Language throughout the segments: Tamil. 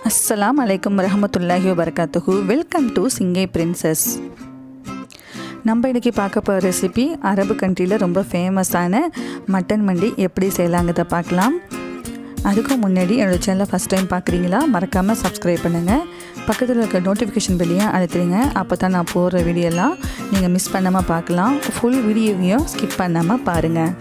அஸ்ஸலாமு அலைக்கும் வரஹ்மத்துல்லாஹி வபரகாத்துஹு. Welcome to Singai princess. நம்ம இன்றைக்கி பார்க்க போகிற ரெசிபி அரபு கண்ட்ரியில் ரொம்ப ஃபேமஸான மட்டன் மண்டி எப்படி செய்யலாங்கிறத பார்க்கலாம். அதுக்கு முன்னாடி என்னோடய சேனலை ஃபஸ்ட் டைம் பார்க்குறீங்களா, மறக்காமல் சப்ஸ்கிரைப் பண்ணுங்கள். பக்கத்தில் இருக்க நோட்டிஃபிகேஷன் பெல்லையும் அழுத்துறீங்க. அப்போ தான் நான் போடுற வீடியோலாம் நீங்கள் மிஸ் பண்ணாமல் பார்க்கலாம். ஃபுல் வீடியோவையும் ஸ்கிப் பண்ணாமல் பாருங்கள்.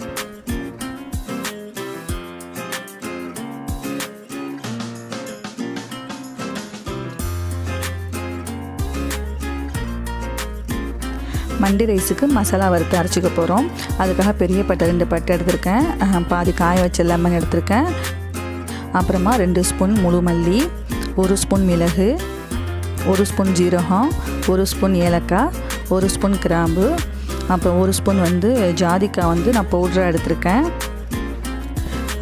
மண்டி ரைஸுக்கு மசாலா வறுத்து அரைச்சிக்க போகிறோம். அதுக்காக பெரிய பட்டை 2 பட்டை எடுத்திருக்கேன், பாதி காய வச்ச லெமன் எடுத்திருக்கேன், அப்புறமா 2 ஸ்பூன் முழு மல்லி, 1 ஸ்பூன் மிளகு, 1 ஸ்பூன் ஜீரகம், 1 ஸ்பூன் ஏலக்காய், 1 ஸ்பூன் கிராம்பு, அப்புறம் 1 ஸ்பூன் ஜாதிக்காய் நான் பவுடராக எடுத்திருக்கேன்.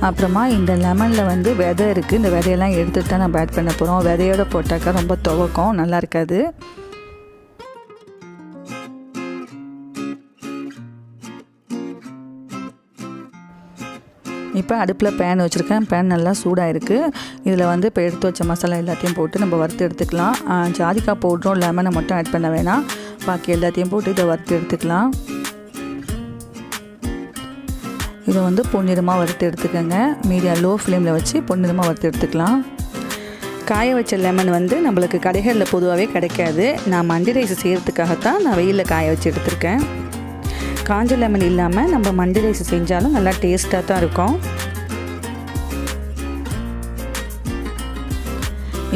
அப்புறமா இந்த லெமனில் விதை இருக்குது. இந்த விதையெல்லாம் எடுத்துகிட்டு தான் நம்ம ஆட் பண்ண போகிறோம். விதையோடு போட்டாக்கா ரொம்ப துவக்கும், நல்லா இருக்காது. இப்போ அடுப்பில் பேன் வச்சுருக்கேன். பேன் நல்லா சூடாக இருக்குது. இதில் இப்போ எடுத்து வச்ச மசாலா எல்லாத்தையும் போட்டு நம்ம வறுத்து எடுத்துக்கலாம். ஜாதிக்காய் பவுடரும் லெமனை மட்டும் ஆட் பண்ண வேணாம், பாக்கி எல்லாத்தையும் போட்டு இதை வறுத்து எடுத்துக்கலாம். இதை பொன்னிறமாக வறுத்து எடுத்துக்கோங்க. மீடியம் லோ ஃப்ளேமில் வச்சு பொன்னிறமாக வறுத்து எடுத்துக்கலாம். காய வச்ச லெமன் நம்மளுக்கு கடைகளில் பொதுவாகவே கிடைக்காது. நான் மண்டி ரைஸ் செய்கிறதுக்காகத்தான் நான் வெயிலில் காய வச்சு எடுத்திருக்கேன். காஞ்ச லெமன் இல்லாமல் நம்ம மண்டி ரைஸ் செஞ்சாலும் நல்லா டேஸ்ட்டாக தான் இருக்கும்.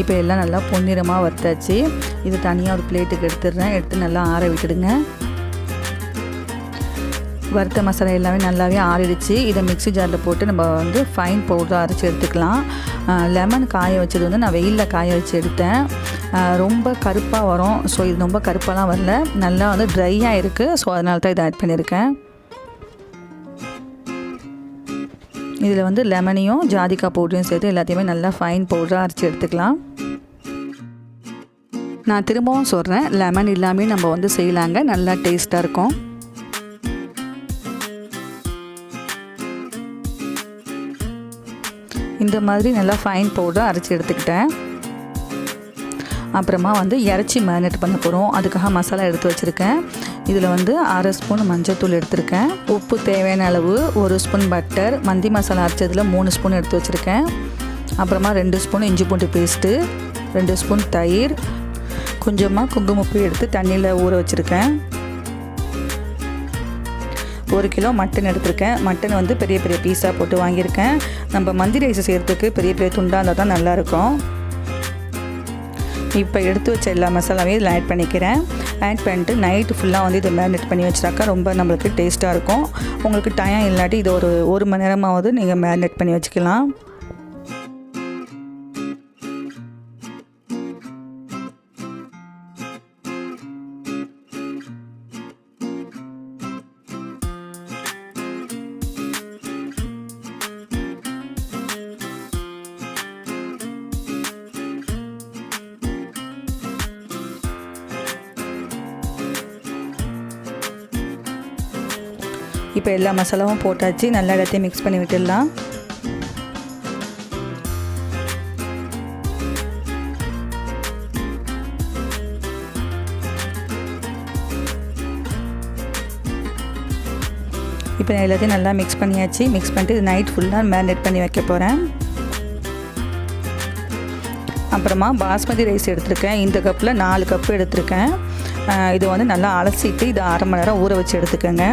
இப்போ எல்லாம் நல்லா பொன்னிறமாக வறுத்தாச்சு. இது தனியாக ஒரு பிளேட்டுக்கு எடுத்து நல்லா ஆற விட்டுடுங்க. வறுத்த மசாலா எல்லாமே நல்லாவே ஆறிடுச்சு. இதை மிக்ஸி ஜாரில் போட்டு நம்ம ஃபைன் பவுடராக அரைச்சி எடுத்துக்கலாம். லெமன் காய வச்சது நான் வெயிலில் காய வச்சு எடுத்தேன். ரொம்ப கருப்பாக வரும். ஸோ இது ரொம்ப கருப்பாலாம் வரல, நல்லா ட்ரையாக இருக்குது. ஸோ அதனால தான் இதை ஆட் பண்ணியிருக்கேன். இதில் லெமனையும் ஜாதிக்காய் பவுடரையும் சேர்த்து எல்லாத்தையுமே நல்லா ஃபைன் பவுடராக அரைச்சி எடுத்துக்கலாம். நான் திரும்பவும் சொல்கிறேன், லெமன் இல்லாமல் நம்ம செய்யலாங்க, நல்லா டேஸ்ட்டாக இருக்கும். இந்த மாதிரி நல்லா ஃபைன் பவுடராக அரைச்சி எடுத்துக்கிட்டேன். அப்புறமா இறைச்சி மேரினேட் பண்ண போகிறோம். அதுக்காக மசாலா எடுத்து வச்சுருக்கேன். இதில் 1/2 ஸ்பூன் மஞ்சள்தூள் எடுத்திருக்கேன், உப்பு தேவையான அளவு, 1 ஸ்பூன் பட்டர், மந்தி மசாலா அரைச்சதில் 3 ஸ்பூன் எடுத்து வச்சுருக்கேன். அப்புறமா 2 ஸ்பூன் இஞ்சி பூண்டு பேஸ்ட்டு, 2 ஸ்பூன் தயிர், கொஞ்சமாக குங்குமப்பூ எடுத்து தண்ணியில் ஊற வச்சுருக்கேன். 1 கிலோ மட்டன் எடுத்திருக்கேன். மட்டன் பெரிய பெரிய பீஸாக போட்டு வாங்கியிருக்கேன். நம்ம மந்தி ரைஸ் செய்கிறதுக்கு பெரிய பெரிய துண்டாக இருந்தால் தான் நல்லாயிருக்கும். இப்போ எடுத்து வச்ச எல்லா மசாலாவையும் இதில் ஆட் பண்ணிக்கிறேன். ஆட் பண்ணிட்டு நைட்டு ஃபுல்லாக இதை மேரினேட் பண்ணி வச்சிட்டாக்கா ரொம்ப நம்மளுக்கு டேஸ்ட்டாக இருக்கும். உங்களுக்கு டைம் இல்லாட்டி இது ஒரு மணி நேரமாவது நீங்கள் மேரினேட் பண்ணி வச்சுக்கலாம். இப்போ எல்லா மசாலாவும் போட்டாச்சு. நல்லா எல்லாத்தையும் மிக்ஸ் பண்ணி விட்டுடலாம். இப்போ நான் எல்லாத்தையும் நல்லா மிக்ஸ் பண்ணியாச்சு. மிக்ஸ் பண்ணிட்டு இது நைட் ஃபுல்லாக மேரினேட் பண்ணி வைக்க போகிறேன். அப்புறமா பாஸ்மதி ரைஸ் எடுத்திருக்கேன். இந்த கப்பில் 4 கப்பு எடுத்திருக்கேன். இது நல்லா அலசிட்டு இதை 1/2 மணி நேரம் ஊற வச்சு எடுத்துக்கோங்க.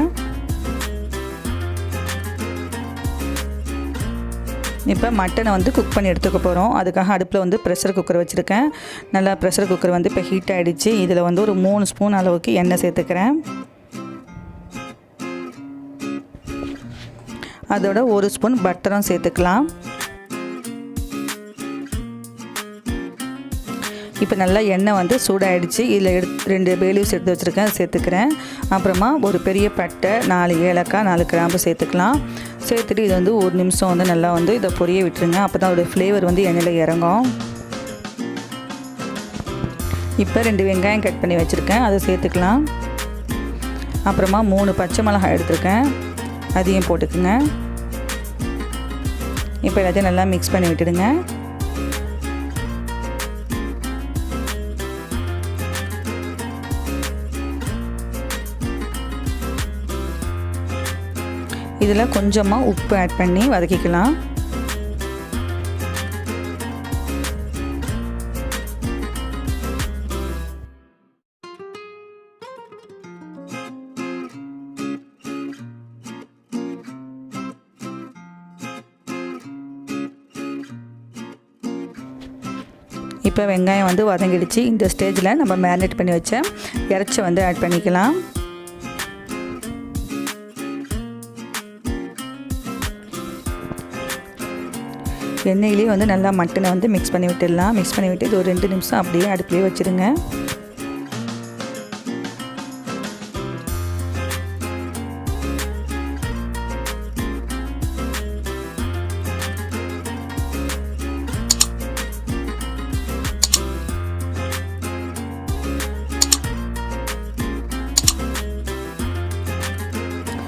இப்போ மட்டனை குக் பண்ணி எடுத்துக்க போகிறோம். அதுக்காக அடுப்பில் ப்ரெஷர் குக்கர் வச்சுருக்கேன். நல்லா ப்ரெஷர் குக்கர் இப்போ ஹீட் ஆகிடுச்சு. இதில் ஒரு 3 ஸ்பூன் அளவுக்கு எண்ணெய் சேர்த்துக்கிறேன். அதோட 1 ஸ்பூன் பட்டரும் சேர்த்துக்கலாம். இப்போ நல்லா எண்ணெய் சூடாகிடுச்சு. இதில் 2 பே லீவ்ஸ் எடுத்து வச்சுருக்கேன், சேர்த்துக்கிறேன். அப்புறமா ஒரு பெரிய பட்டை, 4 ஏலக்காய், 4 கிராம்பு சேர்த்துக்கலாம். சேர்த்துட்டு இது 1 நிமிஷம் நல்லா இதை பொரிய விட்டுருங்க. அப்போ தான் அதோடய ஃப்ளேவர் எண்ணெயில் இறங்கும். இப்போ 2 வெங்காயம் கட் பண்ணி வச்சுருக்கேன், அதை சேர்த்துக்கலாம். அப்புறமா 3 பச்சை மிளகாய் எடுத்துருக்கேன், அதையும் போட்டுக்குங்க. இப்போ எல்லாத்தையும் நல்லா மிக்ஸ் பண்ணி விட்டுடுங்க. இதில் கொஞ்சமாக உப்பு ஆட் பண்ணி வதக்கிக்கலாம். இப்போ வெங்காயம் வந்து வதங்கிடுச்சு. இந்த ஸ்டேஜில் நம்ம மேரினேட் பண்ணி வச்ச இறைச்சி வந்து ஆட் பண்ணிக்கலாம். எண்ணெயிலே வந்து நல்லா மட்டனை வந்து மிக்ஸ் பண்ணி விட்டுடலாம். மிக்ஸ் பண்ணி விட்டு இது ஒரு 2 நிமிஷம் அப்படியே அடுப்புலேயே வச்சுடுங்க.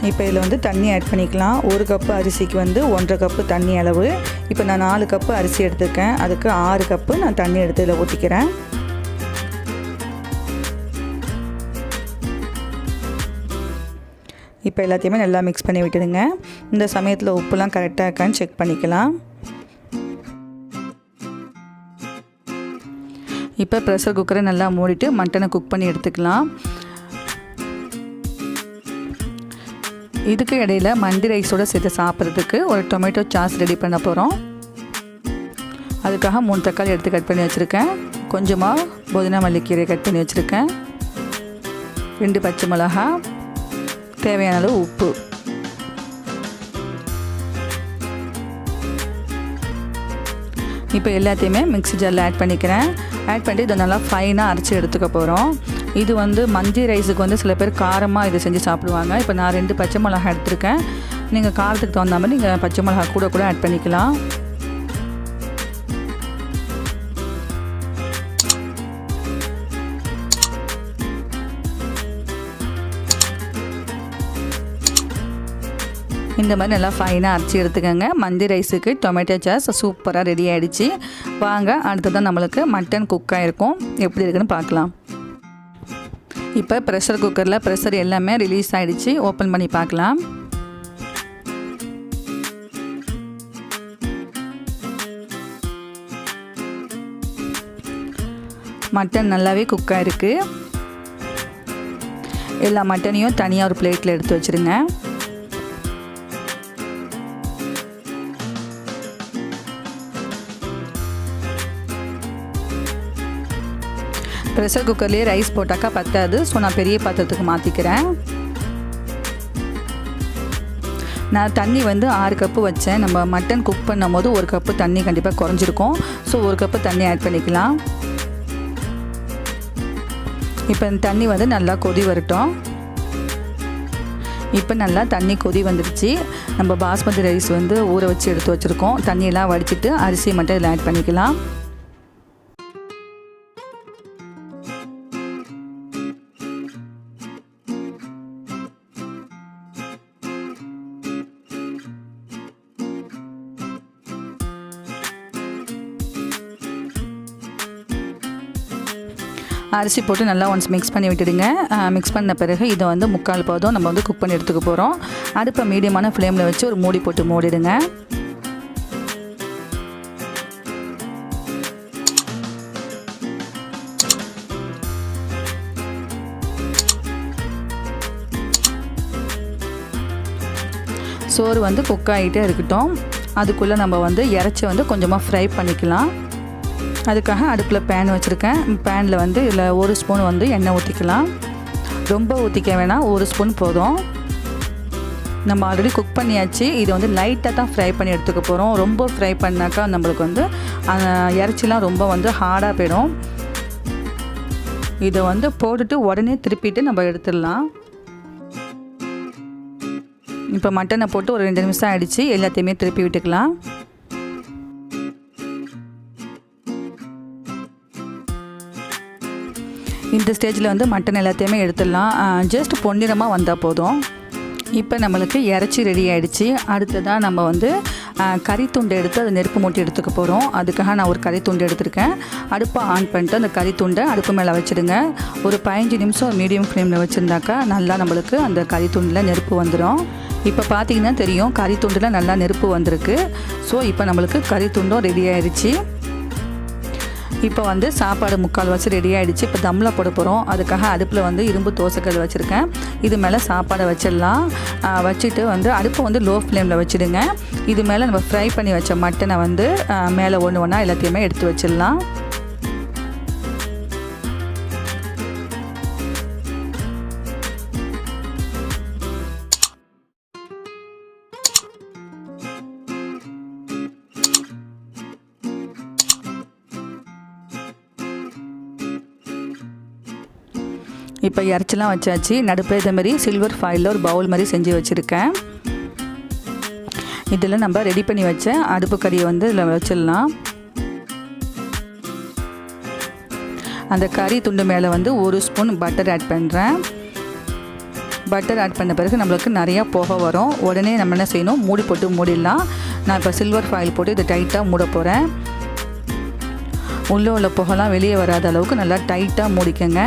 இப்போ இதில் வந்து தண்ணி ஆட் பண்ணிக்கலாம். 1 கப்பு அரிசிக்கு வந்து 1.5 கப்பு தண்ணி அளவு. இப்போ நான் 4 கப்பு அரிசி எடுத்துருக்கேன். அதுக்கு 6 கப்பு நான் தண்ணி எடுத்து இதில் ஊற்றிக்கிறேன். இப்போ எல்லாத்தையுமே நல்லா மிக்ஸ் பண்ணி விட்டுடுங்க. இந்த சமயத்தில் உப்புலாம் கரெக்டாக இருக்கான்னு செக் பண்ணிக்கலாம். இப்போ ப்ரெஷர் குக்கரை நல்லா மூடிட்டு மட்டனை குக் பண்ணி எடுத்துக்கலாம். இதுக்கு இடையில் மண்டி ரைஸோடு சேர்த்து சாப்பிட்றதுக்கு ஒரு டொமேட்டோ சாஸ் ரெடி பண்ண போகிறோம். அதுக்காக 3 தக்காளி எடுத்து கட் பண்ணி வச்சுருக்கேன். கொஞ்சமாக புதினா மல்லிக்கீரை கட் பண்ணி வச்சுருக்கேன். 2 பச்சை மிளகா, தேவையான அளவு உப்பு. இப்போ எல்லாத்தையுமே மிக்ஸி ஜாரில் ஆட் பண்ணிக்கிறேன். ஆட் பண்ணிட்டு இதை நல்லா ஃபைனாக அரைச்சி எடுத்துக்க போகிறோம். இது வந்து மந்தி ரைஸுக்கு வந்து சில பேர் காரமாக இதை செஞ்சு சாப்பிடுவாங்க. இப்போ நான் 2 பச்சை மிளகா எடுத்துருக்கேன். நீங்கள் காரத்துக்கு தகுந்த மாதிரி நீங்கள் பச்சை மிளகா கூட ஆட் பண்ணிக்கலாம். இந்த மாதிரி நல்லா ஃபைனாக அரைச்சி எடுத்துக்கோங்க. மந்தி ரைஸுக்கு டொமேட்டோ சாஸ் சூப்பராக ரெடி ஆகிடுச்சு. வாங்க அடுத்ததான் நம்மளுக்கு மட்டன் குக் ஆகிருக்கும். எப்படி இருக்குன்னு பார்க்கலாம். இப்போ ப்ரெஷர் குக்கரில் ப்ரெஷர் எல்லாமே ரிலீஸ் ஆகிடுச்சு. ஓப்பன் பண்ணி பார்க்கலாம். மட்டன் நல்லாவே குக் ஆகிருக்கு. எல்லா மட்டனையும் தனியாக ஒரு பிளேட்டில் எடுத்து வச்சுருங்க. ப்ரெஷர் குக்கர்லேயே ரைஸ் போட்டாக்கா பத்தாது. ஸோ நான் பெரிய பாத்திரத்துக்கு மாற்றிக்கிறேன். நான் தண்ணி வந்து 6 கப்பு வச்சேன். நம்ம மட்டன் குக் பண்ணும் போது 1 கப்பு தண்ணி கண்டிப்பாக குறைஞ்சிருக்கும். ஸோ 1 கப்பு தண்ணி ஆட் பண்ணிக்கலாம். இப்போ இந்த தண்ணி வந்து நல்லா கொதி வரட்டும். இப்போ நல்லா தண்ணி கொதி வந்துடுச்சு. நம்ம பாஸ்மதி ரைஸ் வந்து ஊற வச்சு எடுத்து வச்சுருக்கோம். தண்ணியெல்லாம் வடிச்சிட்டு அரிசியை மட்டும் இதில் ஆட் பண்ணிக்கலாம். அரிசி போட்டு நல்லா ஒன்ஸ் மிக்ஸ் பண்ணி விட்டுடுங்க. மிக்ஸ் பண்ண பிறகு இதை வந்து 3/4 போதும் நம்ம வந்து குக் பண்ணி எடுத்துக்க போகிறோம். அடுப்பை மீடியமான ஃப்ளேமில் வச்சு ஒரு மூடி போட்டு மூடிடுங்க. சோறு வந்து குக் ஆகிட்டே இருக்கட்டும். அதுக்குள்ளே நம்ம வந்து இறைச்சி வந்து கொஞ்சமாக ஃப்ரை பண்ணிக்கலாம். அதுக்காக அடுப்பில் பேன் வச்சுருக்கேன். பேனில் வந்து இதில் 1 ஸ்பூன் வந்து எண்ணெய் ஊற்றிக்கலாம். ரொம்ப ஊற்றிக்க வேணாம், 1 ஸ்பூன் போதும். நம்ம ஆல்ரெடி குக் பண்ணியாச்சு. இதை வந்து லைட்டாக தான் ஃப்ரை பண்ணி எடுத்துக்க போகிறோம். ரொம்ப ஃப்ரை பண்ணாக்கா நம்மளுக்கு வந்து இறைச்சிலாம் ரொம்ப வந்து ஹார்டாக போயிடும். இதை வந்து போட்டுட்டு உடனே திருப்பிட்டு நம்ம எடுத்துடலாம். இப்போ மட்டனை போட்டு ஒரு 2 நிமிஷம் ஆகிடுச்சு. எல்லாத்தையுமே திருப்பி விட்டுக்கலாம். இந்த ஸ்டேஜில் வந்து மட்டன் எல்லாத்தையுமே எடுத்துடலாம். ஜஸ்ட் பொன்னிறமாக வந்தால் போதும். இப்போ நம்மளுக்கு இறைச்சி ரெடி ஆகிடுச்சு. அடுத்ததாக நம்ம வந்து கறி துண்டை எடுத்து அதை நெருப்பு மூட்டி எடுத்துக்க போகிறோம். அதுக்காக நான் ஒரு கறி துண்டு எடுத்துருக்கேன். அடுப்பை ஆன் பண்ணிட்டு அந்த கறி துண்டை அடுப்பு மேலே வச்சுடுங்க. ஒரு 15 நிமிஷம் மீடியம் ஃப்ளேமில் வச்சுருந்தாக்கா நல்லா நம்மளுக்கு அந்த கறி துண்டில் நெருப்பு வந்துடும். இப்போ பார்த்தீங்கன்னா தெரியும் கறி துண்டில் நல்லா நெருப்பு வந்திருக்கு. ஸோ இப்போ நம்மளுக்கு கறி துண்டும் ரெடி ஆகிடுச்சு. இப்போ வந்து சாப்பாடு முக்கால்வாசி ரெடி ஆகிடுச்சு. இப்போ தம்மில் போட போகிறோம். அதுக்காக அடுப்பில் வந்து இரும்பு தோசைக்கல் வச்சுருக்கேன். இது மேலே சாப்பாடை வச்சிடலாம். வச்சுட்டு வந்து அடுப்பை வந்து லோ ஃப்ளேமில் வச்சுடுங்க. இது மேலே நம்ம ஃப்ரை பண்ணி வச்ச மட்டனை வந்து மேலே ஒன்று ஒன்றா எல்லாத்தையுமே எடுத்து வச்சிடலாம். இப்போ இறச்சிலாம் வச்சாச்சு. நடுப்பில் இதே மாதிரி சில்வர் ஃபாயிலில் ஒரு பவுல் மாதிரி செஞ்சு வச்சுருக்கேன். இதில் நம்ம ரெடி பண்ணி வச்ச அடுப்பு கறியை வந்து இதில் வச்சிடலாம். அந்த கறி துண்டு மேலே வந்து 1 ஸ்பூன் பட்டர் ஆட் பண்ணுறேன். பட்டர் ஆட் பண்ண பிறகு நம்மளுக்கு நிறையா புகை வரும். உடனே நம்ம என்ன செய்யணும், மூடி போட்டு மூடிடலாம். நான் இப்போ சில்வர் ஃபாயில் போட்டு இதை டைட்டாக மூட போகிறேன். உள்ளே உள்ள புகைலாம் வெளியே வராத அளவுக்கு நல்லா டைட்டாக மூடிக்கங்க.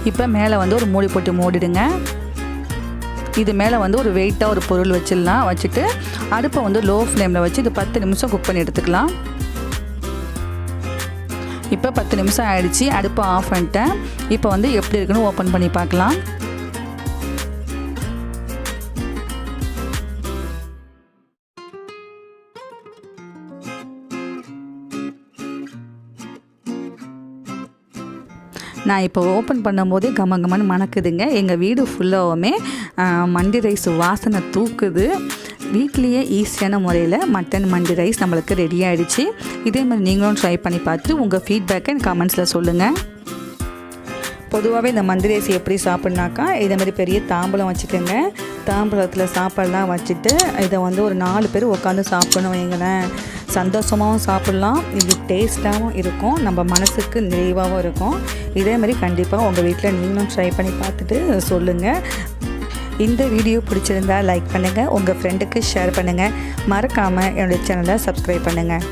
இப்போ மேலே வந்து ஒரு மூடி போட்டு மூடிடுங்க. இது மேலே வந்து ஒரு வெயிட்டாக ஒரு பொருள் வச்சிடலாம். வச்சுட்டு அடுப்பை வந்து லோ ஃப்ளேமில் வச்சு இது 10 நிமிஷம் குக் பண்ணி எடுத்துக்கலாம். இப்போ 10 நிமிஷம் ஆகிடுச்சி. அடுப்பை ஆஃப் பண்ணிட்டேன். இப்போ வந்து எப்படி இருக்குன்னு ஓப்பன் பண்ணி பார்க்கலாம். நான் இப்போ ஓப்பன் பண்ணும்போதே கமகமன்னு மணக்குதுங்க. எங்கள் வீடு ஃபுல்லாகவுமே மண்டி ரைஸ் வாசனை தூக்குது. வீட்லேயே ஈஸியான முறையில் மட்டன் மண்டி ரைஸ் நம்மளுக்கு ரெடி ஆகிடுச்சு. இதே மாதிரி நீங்களும் ட்ரை பண்ணி பார்த்துட்டு உங்கள் ஃபீட்பேக்கை கமெண்ட்ஸில் சொல்லுங்கள். பொதுவாகவே இந்த மண்டி ரைஸ் எப்படி சாப்பிட்னாக்கா இதே மாதிரி பெரிய தாம்பலம் வச்சுக்கோங்க. தாம்பலத்தில் சாப்பாடெலாம் வச்சுட்டு இதை வந்து ஒரு 4 பேர் உட்காந்து சாப்பிடணும் வைங்களேன். சந்தோஷமாகவும் சாப்பிட்லாம். இது டேஸ்ட்டாகவும் இருக்கும். நம்ம மனசுக்கு நிறைவாகவும் இருக்கும். இதே மாதிரி கண்டிப்பாக உங்கள் வீட்டில் நீங்களும் ட்ரை பண்ணி பார்த்துட்டு சொல்லுங்கள். இந்த வீடியோ பிடிச்சிருந்தா லைக் பண்ணுங்கள். உங்கள் ஃப்ரெண்டுக்கு ஷேர் பண்ணுங்கள். மறக்காமல் என்னுடைய சேனலை சப்ஸ்கிரைப் பண்ணுங்கள்.